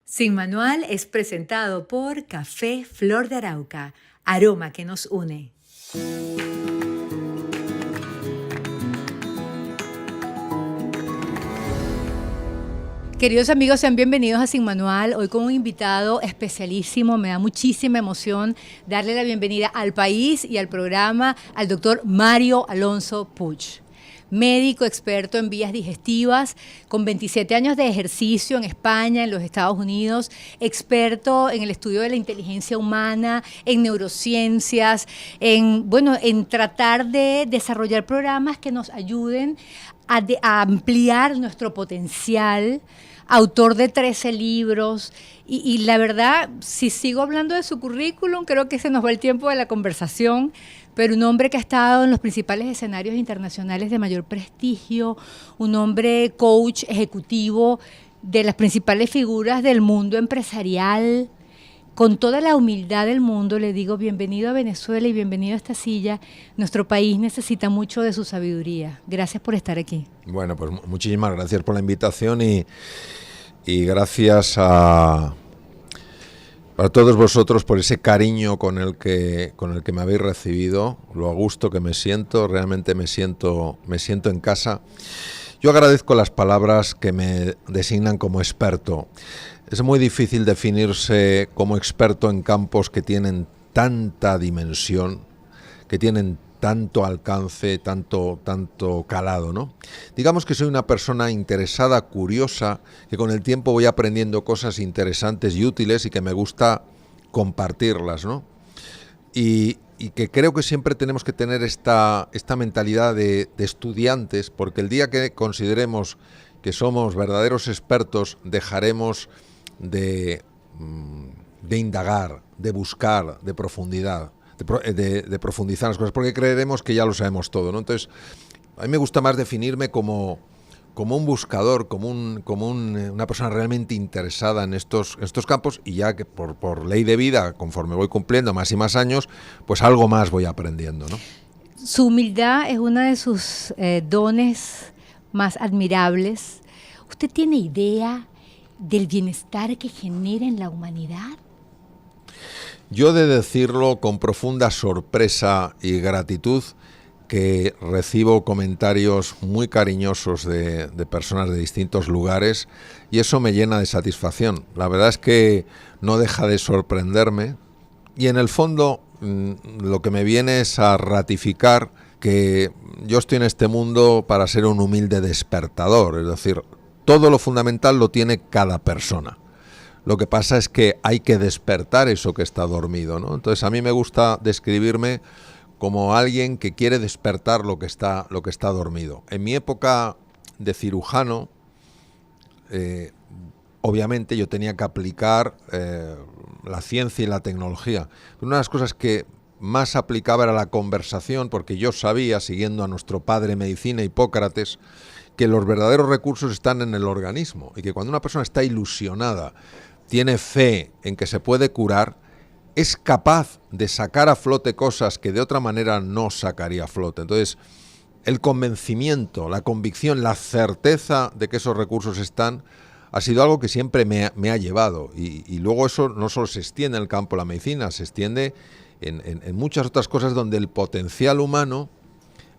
Sin Manual es presentado por Café Flor de Arauca, aroma que nos une. Queridos amigos, sean bienvenidos a Sin Manual. Hoy con un invitado especialísimo. Me da muchísima emoción darle la bienvenida al país y al programa al doctor Mario Alonso Puig. Médico experto en vías digestivas, con 27 años de ejercicio en España, en los Estados Unidos, experto en el estudio de la inteligencia humana, en neurociencias, en tratar de desarrollar programas que nos ayuden a ampliar nuestro potencial. Autor de 13 libros y la verdad, si sigo hablando de su currículum, creo que se nos va el tiempo de la conversación, pero un hombre que ha estado en los principales escenarios internacionales de mayor prestigio, un hombre coach ejecutivo de las principales figuras del mundo empresarial. Con toda la humildad del mundo le digo bienvenido a Venezuela y bienvenido a esta silla. Nuestro país necesita mucho de su sabiduría. Gracias por estar aquí. Bueno, pues muchísimas gracias por la invitación y gracias a todos vosotros por ese cariño con el que me habéis recibido, lo a gusto que me siento, realmente me siento en casa. Yo agradezco las palabras que me designan como experto. Es muy difícil definirse como experto en campos que tienen tanta dimensión, que tienen tanto alcance, tanto calado, ¿no? Digamos que soy una persona interesada, curiosa, que con el tiempo voy aprendiendo cosas interesantes y útiles y que me gusta compartirlas, ¿no? Y que creo que siempre tenemos que tener esta mentalidad de estudiantes, porque el día que consideremos que somos verdaderos expertos, dejaremos de indagar, de buscar, de profundizar en las cosas, porque creeremos que ya lo sabemos todo, ¿no? Entonces, a mí me gusta más definirme como un buscador, como una persona realmente interesada en estos campos, y ya que por ley de vida, conforme voy cumpliendo más y más años, pues algo más voy aprendiendo, ¿no? Su humildad es uno de sus dones más admirables. ¿Usted tiene idea del bienestar que genera en la humanidad? Yo he de decirlo con profunda sorpresa y gratitud que recibo comentarios muy cariñosos de personas de distintos lugares y eso me llena de satisfacción. La verdad es que no deja de sorprenderme y en el fondo lo que me viene es a ratificar que yo estoy en este mundo para ser un humilde despertador, es decir, todo lo fundamental lo tiene cada persona. Lo que pasa es que hay que despertar eso que está dormido, ¿no? Entonces a mí me gusta describirme como alguien que quiere despertar lo que está dormido. En mi época de cirujano, obviamente yo tenía que aplicar la ciencia y la tecnología. Una de las cosas que más aplicaba era la conversación, porque yo sabía, siguiendo a nuestro padre medicina Hipócrates, que los verdaderos recursos están en el organismo y que cuando una persona está ilusionada, tiene fe en que se puede curar, es capaz de sacar a flote cosas que de otra manera no sacaría a flote. Entonces, el convencimiento, la convicción, la certeza de que esos recursos están, ha sido algo que siempre me ha llevado. Y luego eso no solo se extiende en el campo de la medicina, se extiende en muchas otras cosas donde el potencial humano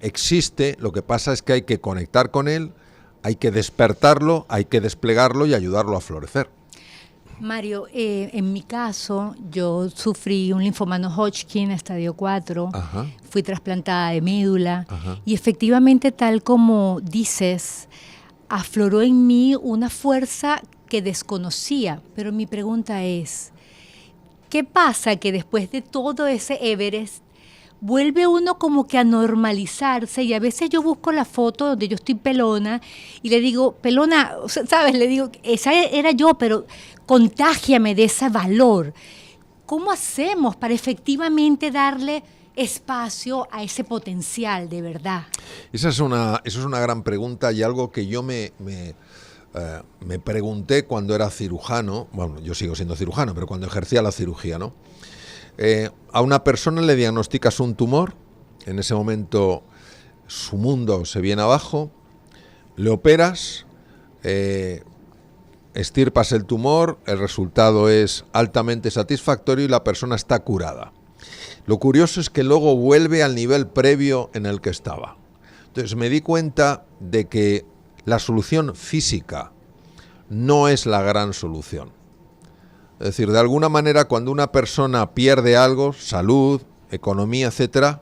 existe. Lo que pasa es que hay que conectar con él, hay que despertarlo, hay que desplegarlo y ayudarlo a florecer. Mario, en mi caso, yo sufrí un linfoma no Hodgkin estadio 4, Ajá. Fui trasplantada de médula. Ajá. Y efectivamente, tal como dices, afloró en mí una fuerza que desconocía. Pero mi pregunta es, ¿qué pasa que después de todo ese Everest vuelve uno como que a normalizarse? Y a veces yo busco la foto donde yo estoy pelona y le digo, pelona, ¿sabes? Le digo, esa era yo, pero contágiame de ese valor. ¿Cómo hacemos para efectivamente darle espacio a ese potencial de verdad? Esa es una gran pregunta y algo que yo me pregunté cuando era cirujano. Bueno, yo sigo siendo cirujano, pero cuando ejercía la cirugía, ¿no? A una persona le diagnosticas un tumor, en ese momento su mundo se viene abajo, le operas, extirpas el tumor, el resultado es altamente satisfactorio y la persona está curada. Lo curioso es que luego vuelve al nivel previo en el que estaba. Entonces me di cuenta de que la solución física no es la gran solución. Es decir, de alguna manera cuando una persona pierde algo, salud, economía, etcétera,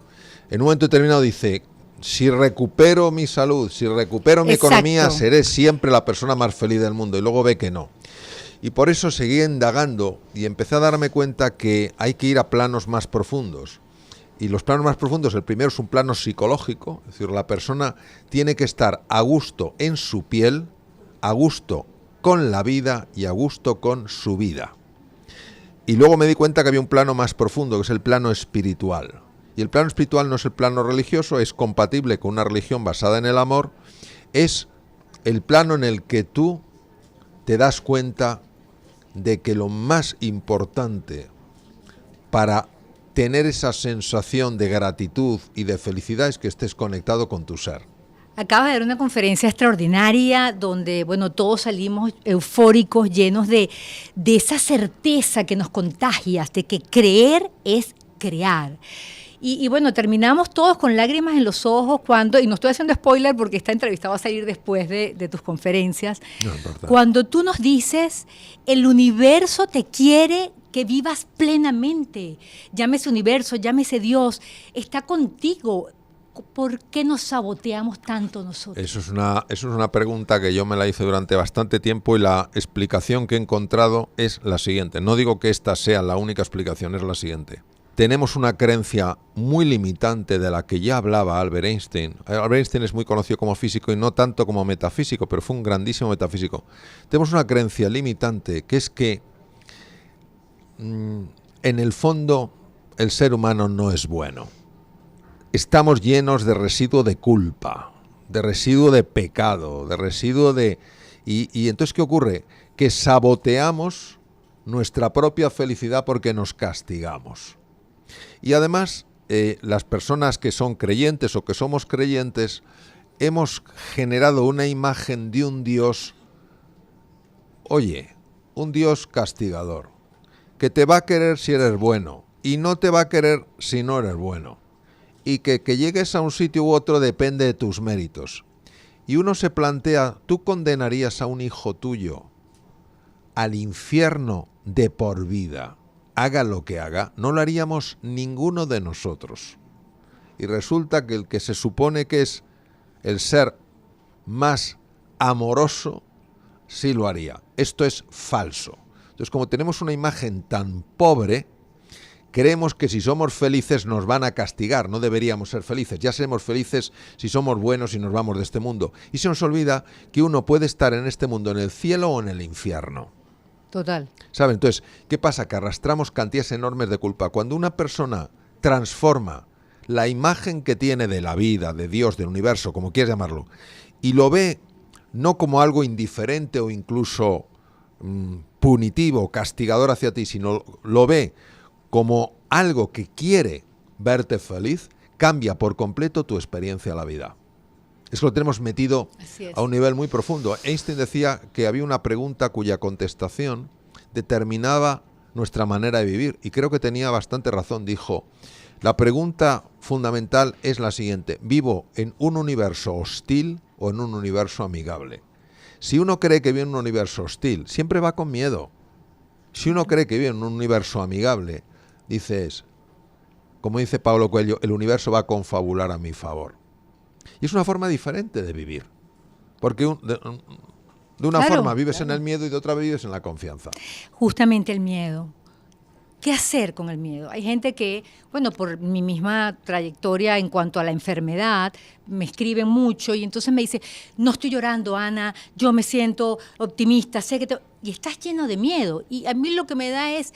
en un momento determinado dice, si recupero mi salud, si recupero mi economía, seré siempre la persona más feliz del mundo. Y luego ve que no. Y por eso seguí indagando y empecé a darme cuenta que hay que ir a planos más profundos. Y los planos más profundos, el primero es un plano psicológico, es decir, la persona tiene que estar a gusto en su piel, a gusto con la vida y a gusto con su vida. Y luego me di cuenta que había un plano más profundo, que es el plano espiritual. Y el plano espiritual no es el plano religioso, es compatible con una religión basada en el amor, es el plano en el que tú te das cuenta de que lo más importante para tener esa sensación de gratitud y de felicidad es que estés conectado con tu ser. Acaba de dar una conferencia extraordinaria donde, bueno, todos salimos eufóricos, llenos de esa certeza que nos contagias, de que creer es crear. Y bueno, terminamos todos con lágrimas en los ojos cuando, y no estoy haciendo spoiler porque esta entrevista va a salir después de tus conferencias, cuando tú nos dices, el universo te quiere que vivas plenamente, llámese universo, llámese Dios, está contigo. ¿Por qué nos saboteamos tanto nosotros? Eso es una pregunta que yo me la hice durante bastante tiempo y la explicación que he encontrado es la siguiente. No digo que esta sea la única explicación, es la siguiente. Tenemos una creencia muy limitante de la que ya hablaba Albert Einstein. Albert Einstein es muy conocido como físico y no tanto como metafísico, pero fue un grandísimo metafísico. Tenemos una creencia limitante que es que en el fondo el ser humano no es bueno. Estamos llenos de residuo de culpa, de residuo de pecado, de residuo de... Y entonces, ¿qué ocurre? Que saboteamos nuestra propia felicidad porque nos castigamos. Y además, las personas que son creyentes o que somos creyentes, hemos generado una imagen de un Dios, oye, un Dios castigador, que te va a querer si eres bueno y no te va a querer si no eres bueno. Y que llegues a un sitio u otro depende de tus méritos. Y uno se plantea, ¿tú condenarías a un hijo tuyo al infierno de por vida? Haga lo que haga, no lo haríamos ninguno de nosotros. Y resulta que el que se supone que es el ser más amoroso, sí lo haría. Esto es falso. Entonces, como tenemos una imagen tan pobre, creemos que si somos felices nos van a castigar, no deberíamos ser felices. Ya seremos felices si somos buenos y nos vamos de este mundo. Y se nos olvida que uno puede estar en este mundo en el cielo o en el infierno. Total. ¿Saben? Entonces, ¿qué pasa? Que arrastramos cantidades enormes de culpa. Cuando una persona transforma la imagen que tiene de la vida, de Dios, del universo, como quieras llamarlo, y lo ve no como algo indiferente o incluso punitivo, castigador hacia ti, sino lo ve como algo que quiere verte feliz, cambia por completo tu experiencia de la vida. Es que lo tenemos metido a un nivel muy profundo. Einstein decía que había una pregunta cuya contestación determinaba nuestra manera de vivir, y creo que tenía bastante razón. Dijo, la pregunta fundamental es la siguiente: ¿vivo en un universo hostil o en un universo amigable? Si uno cree que vive en un universo hostil, siempre va con miedo. Si uno cree que vive en un universo amigable, dices, como dice Pablo Coelho, el universo va a confabular a mi favor. Y es una forma diferente de vivir. Porque de una forma vives en el miedo y de otra vives en la confianza. Justamente el miedo. ¿Qué hacer con el miedo? Hay gente que, bueno, por mi misma trayectoria en cuanto a la enfermedad, me escriben mucho y entonces me dice, no estoy llorando, Ana, yo me siento optimista, sé que y estás lleno de miedo. Y a mí lo que me da es,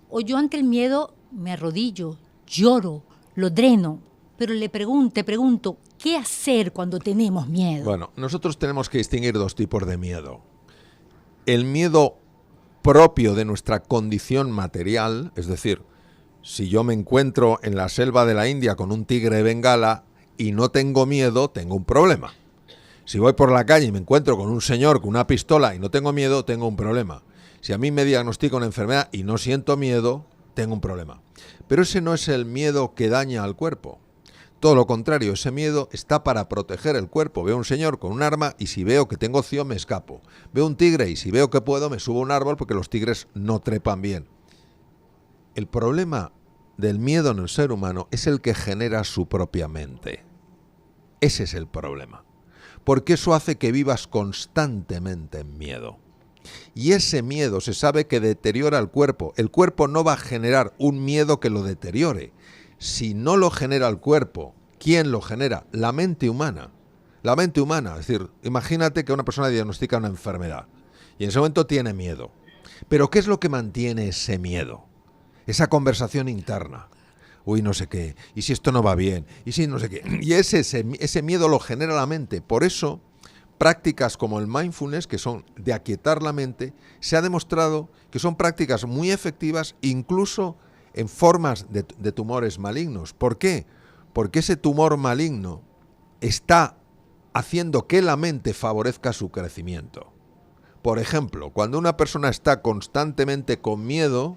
o yo ante el miedo me arrodillo, lloro, lo dreno, pero te pregunto, ¿qué hacer cuando tenemos miedo? Bueno, nosotros tenemos que distinguir dos tipos de miedo. El miedo propio de nuestra condición material, es decir, si yo me encuentro en la selva de la India con un tigre de Bengala y no tengo miedo, tengo un problema. Si voy por la calle y me encuentro con un señor con una pistola y no tengo miedo, tengo un problema. Si a mí me diagnostican una enfermedad y no siento miedo, tengo un problema. Pero ese no es el miedo que daña al cuerpo. Todo lo contrario, ese miedo está para proteger el cuerpo. Veo a un señor con un arma y si veo que tengo opción me escapo. Veo un tigre y si veo que puedo me subo a un árbol porque los tigres no trepan bien. El problema del miedo en el ser humano es el que genera su propia mente. Ese es el problema. Porque eso hace que vivas constantemente en miedo. Y ese miedo se sabe que deteriora el cuerpo. El cuerpo no va a generar un miedo que lo deteriore. Si no lo genera el cuerpo, ¿quién lo genera? La mente humana. La mente humana. Es decir, imagínate que una persona diagnostica una enfermedad y en ese momento tiene miedo. Pero ¿qué es lo que mantiene ese miedo? Esa conversación interna. Uy, no sé qué. ¿Y si esto no va bien? ¿Y si no sé qué? Y ese miedo lo genera la mente. Por eso, prácticas como el mindfulness, que son de aquietar la mente, se ha demostrado que son prácticas muy efectivas incluso en formas de tumores malignos. ¿Por qué? Porque ese tumor maligno está haciendo que la mente favorezca su crecimiento. Por ejemplo, cuando una persona está constantemente con miedo,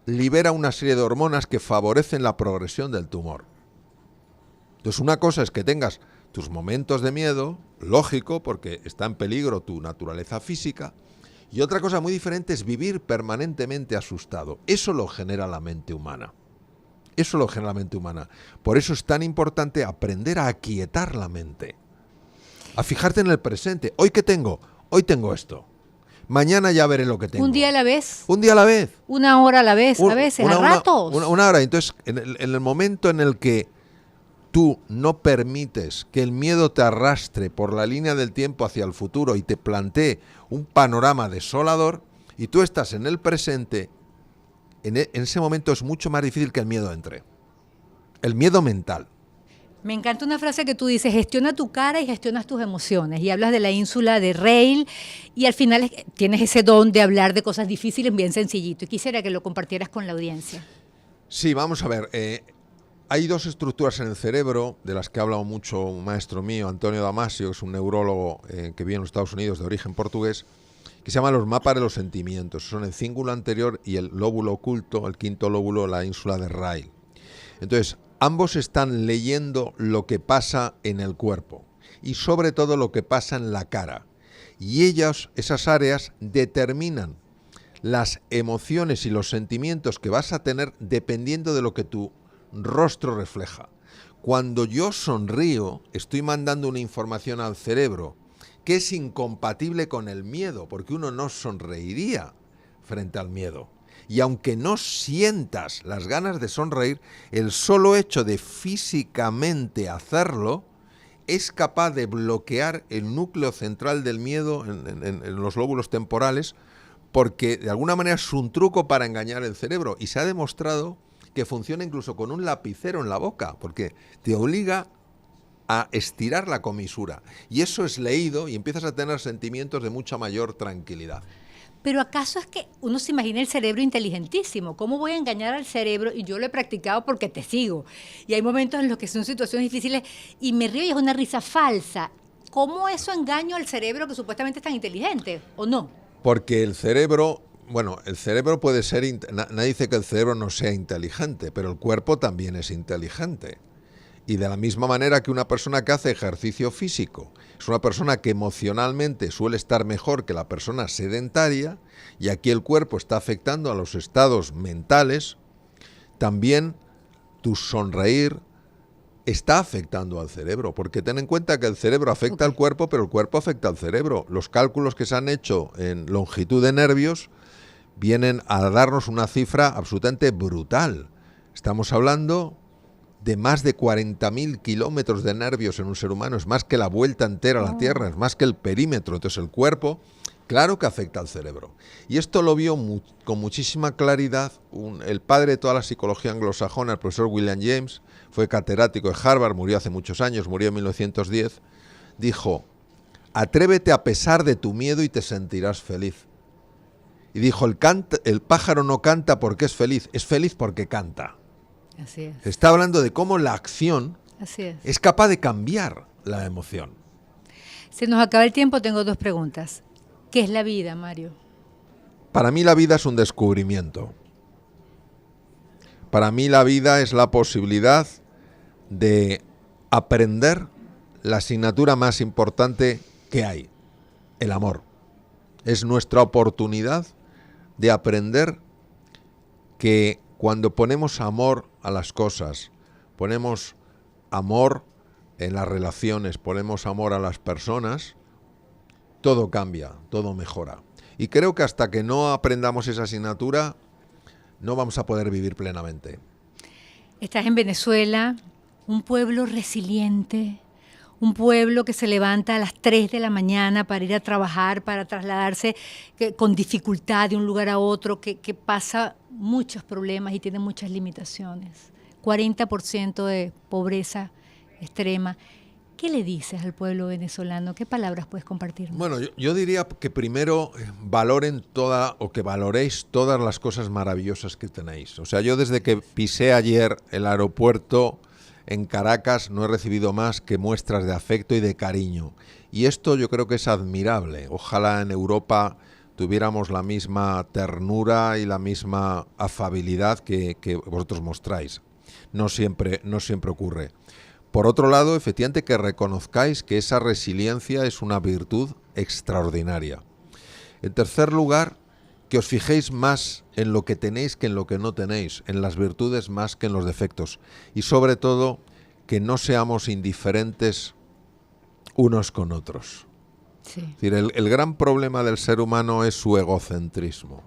libera una serie de hormonas que favorecen la progresión del tumor. Entonces, una cosa es que tengas tus momentos de miedo, lógico, porque está en peligro tu naturaleza física, y otra cosa muy diferente es vivir permanentemente asustado. Eso lo genera la mente humana. Eso lo genera la mente humana. Por eso es tan importante aprender a aquietar la mente. A fijarte en el presente. ¿Hoy qué tengo? Hoy tengo esto. Mañana ya veré lo que tengo. ¿Un día a la vez? Un día a la vez. Una hora a la vez, a veces, a ratos. Una hora. Entonces, en el momento en el que tú no permites que el miedo te arrastre por la línea del tiempo hacia el futuro y te plantee un panorama desolador, y tú estás en el presente, en ese momento es mucho más difícil que el miedo entre. El miedo mental. Me encanta una frase que tú dices: gestiona tu cara y gestionas tus emociones. Y hablas de la ínsula de R'lyeh y al final tienes ese don de hablar de cosas difíciles bien sencillito. Y quisiera que lo compartieras con la audiencia. Sí, vamos a ver. Hay dos estructuras en el cerebro de las que ha hablado mucho un maestro mío, Antonio Damasio, que es un neurólogo que vive en los Estados Unidos de origen portugués, que se llaman los mapas de los sentimientos. Son el cíngulo anterior y el lóbulo oculto, el quinto lóbulo, la ínsula de R'lyeh. Entonces, ambos están leyendo lo que pasa en el cuerpo y sobre todo lo que pasa en la cara. Y esas áreas determinan las emociones y los sentimientos que vas a tener dependiendo de lo que tu rostro refleja. Cuando yo sonrío, estoy mandando una información al cerebro que es incompatible con el miedo, porque uno no sonreiría frente al miedo. Y aunque no sientas las ganas de sonreír, el solo hecho de físicamente hacerlo es capaz de bloquear el núcleo central del miedo en los lóbulos temporales, porque de alguna manera es un truco para engañar el cerebro. Y se ha demostrado que funciona incluso con un lapicero en la boca, porque te obliga a estirar la comisura. Y eso es leído y empiezas a tener sentimientos de mucha mayor tranquilidad. Pero ¿acaso es que uno se imagina el cerebro inteligentísimo? ¿Cómo voy a engañar al cerebro? Y yo lo he practicado porque te sigo. Y hay momentos en los que son situaciones difíciles y me río y es una risa falsa. ¿Cómo eso engaño al cerebro que supuestamente es tan inteligente o no? Porque el cerebro... Bueno, el cerebro puede ser... Nadie dice que el cerebro no sea inteligente, pero el cuerpo también es inteligente. Y de la misma manera que una persona que hace ejercicio físico es una persona que emocionalmente suele estar mejor que la persona sedentaria, y aquí el cuerpo está afectando a los estados mentales, también tu sonreír está afectando al cerebro, porque ten en cuenta que el cerebro afecta al cuerpo, pero el cuerpo afecta al cerebro. Los cálculos que se han hecho en longitud de nervios vienen a darnos una cifra absolutamente brutal. Estamos hablando de más de 40.000 kilómetros de nervios en un ser humano. Es más que la vuelta entera a la Tierra, es más que el perímetro. Entonces el cuerpo, claro que afecta al cerebro. Y esto lo vio con muchísima claridad el padre de toda la psicología anglosajona, el profesor William James. Fue catedrático de Harvard, murió hace muchos años, murió en 1910. Dijo: atrévete a pesar de tu miedo y te sentirás feliz. Y dijo: el pájaro no canta porque es feliz porque canta. Así es. Se está hablando de cómo la acción Así es capaz de cambiar la emoción. Se nos acaba el tiempo, tengo dos preguntas. ¿Qué es la vida, Mario? Para mí la vida es un descubrimiento. Para mí la vida es la posibilidad de aprender la asignatura más importante que hay, el amor. Es nuestra oportunidad de aprender que cuando ponemos amor a las cosas, ponemos amor en las relaciones, ponemos amor a las personas, todo cambia, todo mejora. Y creo que hasta que no aprendamos esa asignatura, no vamos a poder vivir plenamente. Estás en Venezuela, un pueblo resiliente, un pueblo que se levanta a las 3 de la mañana para ir a trabajar, para trasladarse con dificultad de un lugar a otro, que pasa muchos problemas y tiene muchas limitaciones. 40% de pobreza extrema. ¿Qué le dices al pueblo venezolano? ¿Qué palabras puedes compartirnos? Bueno, yo diría que primero valoréis todas las cosas maravillosas que tenéis. O sea, yo desde que pisé ayer el aeropuerto en Caracas no he recibido más que muestras de afecto y de cariño. Y esto yo creo que es admirable. Ojalá en Europa tuviéramos la misma ternura y la misma afabilidad que vosotros mostráis. No siempre ocurre. Por otro lado, efectivamente, que reconozcáis que esa resiliencia es una virtud extraordinaria. En tercer lugar, que os fijéis más en lo que tenéis que en lo que no tenéis, en las virtudes más que en los defectos. Y sobre todo, que no seamos indiferentes unos con otros. Sí. Es decir, el gran problema del ser humano es su egocentrismo.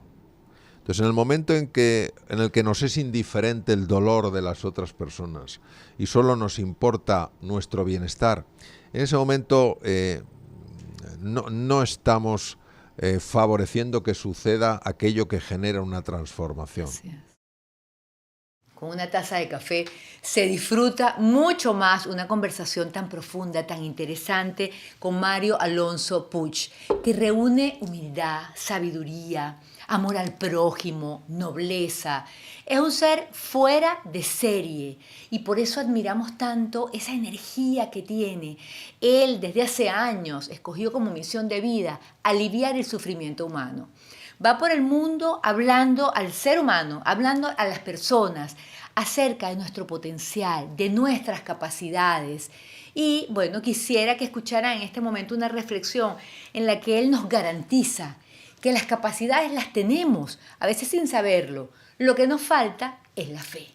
Entonces, en el momento en el que nos es indiferente el dolor de las otras personas y solo nos importa nuestro bienestar, en ese momento no estamos favoreciendo que suceda aquello que genera una transformación. Sí. Con una taza de café se disfruta mucho más una conversación tan profunda, tan interesante con Mario Alonso Puig, que reúne humildad, sabiduría, amor al prójimo, nobleza. Es un ser fuera de serie y por eso admiramos tanto esa energía que tiene. Él desde hace años escogió como misión de vida aliviar el sufrimiento humano. Va por el mundo hablando al ser humano, hablando a las personas acerca de nuestro potencial, de nuestras capacidades. Y bueno, quisiera que escucharan en este momento una reflexión en la que él nos garantiza que las capacidades las tenemos, a veces sin saberlo. Lo que nos falta es la fe.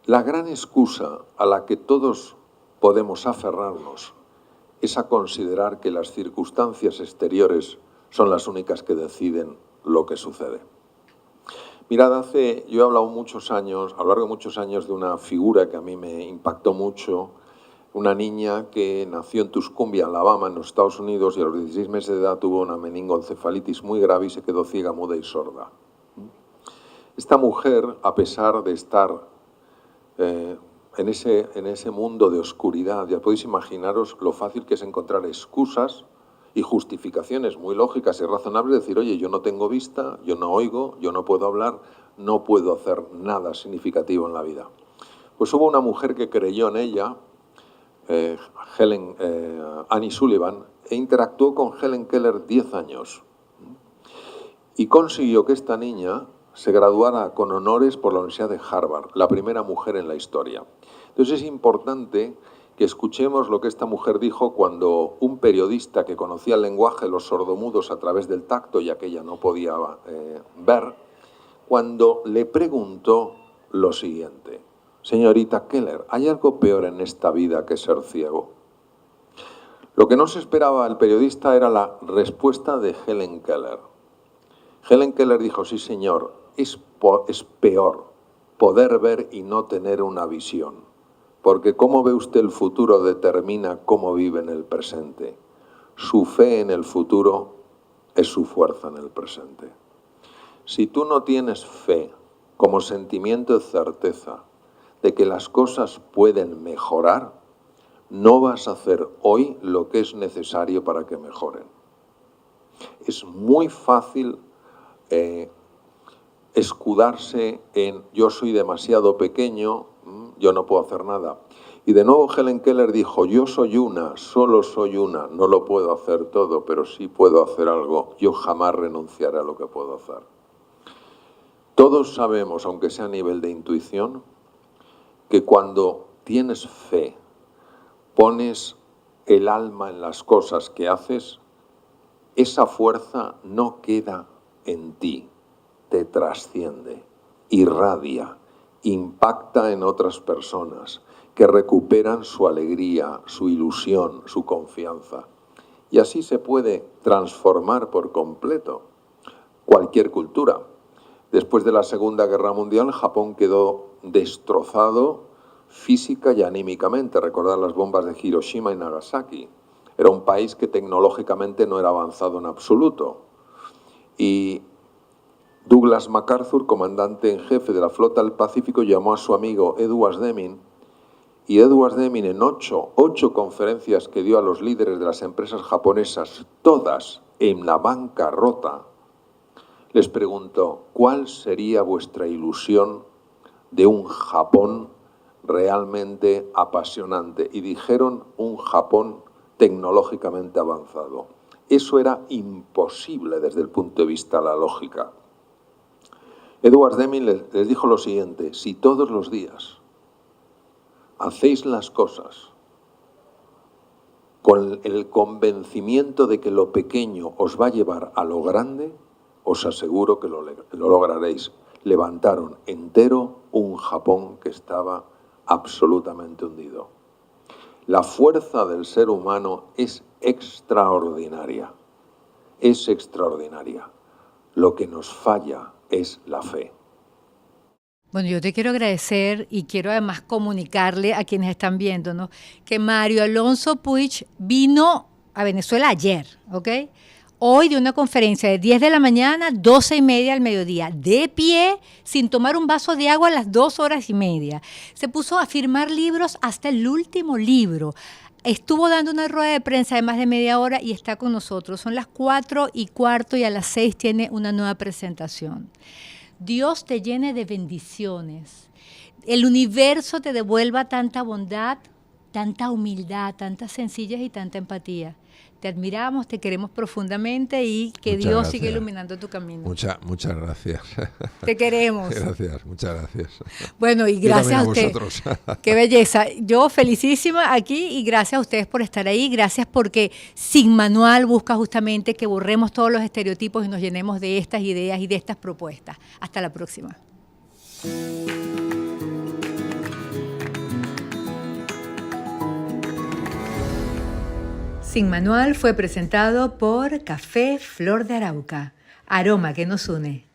La gran excusa a la que todos podemos aferrarnos es a considerar que las circunstancias exteriores son las únicas que deciden lo que sucede. Mirad, yo he hablado muchos años, a lo largo de muchos años, de una figura que a mí me impactó mucho, una niña que nació en Tuscumbia, Alabama, en los Estados Unidos, y a los 16 meses de edad tuvo una meningoencefalitis muy grave y se quedó ciega, muda y sorda. Esta mujer, a pesar de estar en ese mundo de oscuridad, ya podéis imaginaros lo fácil que es encontrar excusas y justificaciones muy lógicas y razonables, decir, oye, yo no tengo vista, yo no oigo, yo no puedo hablar, no puedo hacer nada significativo en la vida. Pues hubo una mujer que creyó en ella, Annie Sullivan, e interactuó con Helen Keller 10 años. Y consiguió que esta niña se graduara con honores por la Universidad de Harvard, la primera mujer en la historia. Entonces es importante que escuchemos lo que esta mujer dijo cuando un periodista que conocía el lenguaje de los sordomudos a través del tacto, ya que ella no podía ver, cuando le preguntó lo siguiente: señorita Keller, ¿hay algo peor en esta vida que ser ciego? Lo que no se esperaba el periodista era la respuesta de Helen Keller. Helen Keller dijo, sí señor, es peor poder ver y no tener una visión. Porque cómo ve usted el futuro determina cómo vive en el presente. Su fe en el futuro es su fuerza en el presente. Si tú no tienes fe como sentimiento de certeza de que las cosas pueden mejorar, no vas a hacer hoy lo que es necesario para que mejoren. Es muy fácil escudarse en yo soy demasiado pequeño, yo no puedo hacer nada. Y de nuevo Helen Keller dijo, yo soy una, solo soy una, no lo puedo hacer todo, pero sí puedo hacer algo, yo jamás renunciaré a lo que puedo hacer. Todos sabemos, aunque sea a nivel de intuición, que cuando tienes fe, pones el alma en las cosas que haces, esa fuerza no queda en ti, te trasciende, irradia, impacta en otras personas que recuperan su alegría, su ilusión, su confianza. Y así se puede transformar por completo cualquier cultura. Después de la Segunda Guerra Mundial, Japón quedó destrozado física y anímicamente. Recordad las bombas de Hiroshima y Nagasaki. Era un país que tecnológicamente no era avanzado en absoluto. Y Douglas MacArthur, comandante en jefe de la Flota del Pacífico, llamó a su amigo Edward Deming, y Edward Deming en ocho conferencias que dio a los líderes de las empresas japonesas, todas en la bancarrota, les preguntó, ¿cuál sería vuestra ilusión de un Japón realmente apasionante? Y dijeron, un Japón tecnológicamente avanzado. Eso era imposible desde el punto de vista de la lógica. Edward Deming les dijo lo siguiente, si todos los días hacéis las cosas con el convencimiento de que lo pequeño os va a llevar a lo grande, os aseguro que lo lograréis. Levantaron entero un Japón que estaba absolutamente hundido. La fuerza del ser humano es extraordinaria. Es extraordinaria. Lo que nos falla es la fe. Bueno, yo te quiero agradecer y quiero además comunicarle a quienes están viéndonos que Mario Alonso Puig vino a Venezuela ayer, ¿ok? Hoy de una conferencia de 10 de la mañana, 12:30 al mediodía, de pie, sin tomar un vaso de agua a las 2:30. Se puso a firmar libros hasta el último libro. Estuvo dando una rueda de prensa de más de media hora y está con nosotros. Son las 4:15 y a las 6 tiene una nueva presentación. Dios te llene de bendiciones. El universo te devuelva tanta bondad, tanta humildad, tanta sencillez y tanta empatía. Te admiramos, te queremos profundamente y que Muchas Dios gracias. siga iluminando tu camino. Muchas gracias. Te queremos. Gracias, muchas gracias. Bueno, y gracias a usted. Vosotros. Qué belleza. Yo felicísima aquí y gracias a ustedes por estar ahí. Gracias porque Sin Manual busca justamente que borremos todos los estereotipos y nos llenemos de estas ideas y de estas propuestas. Hasta la próxima. Sin Manual fue presentado por Café Flor de Arauca, aroma que nos une.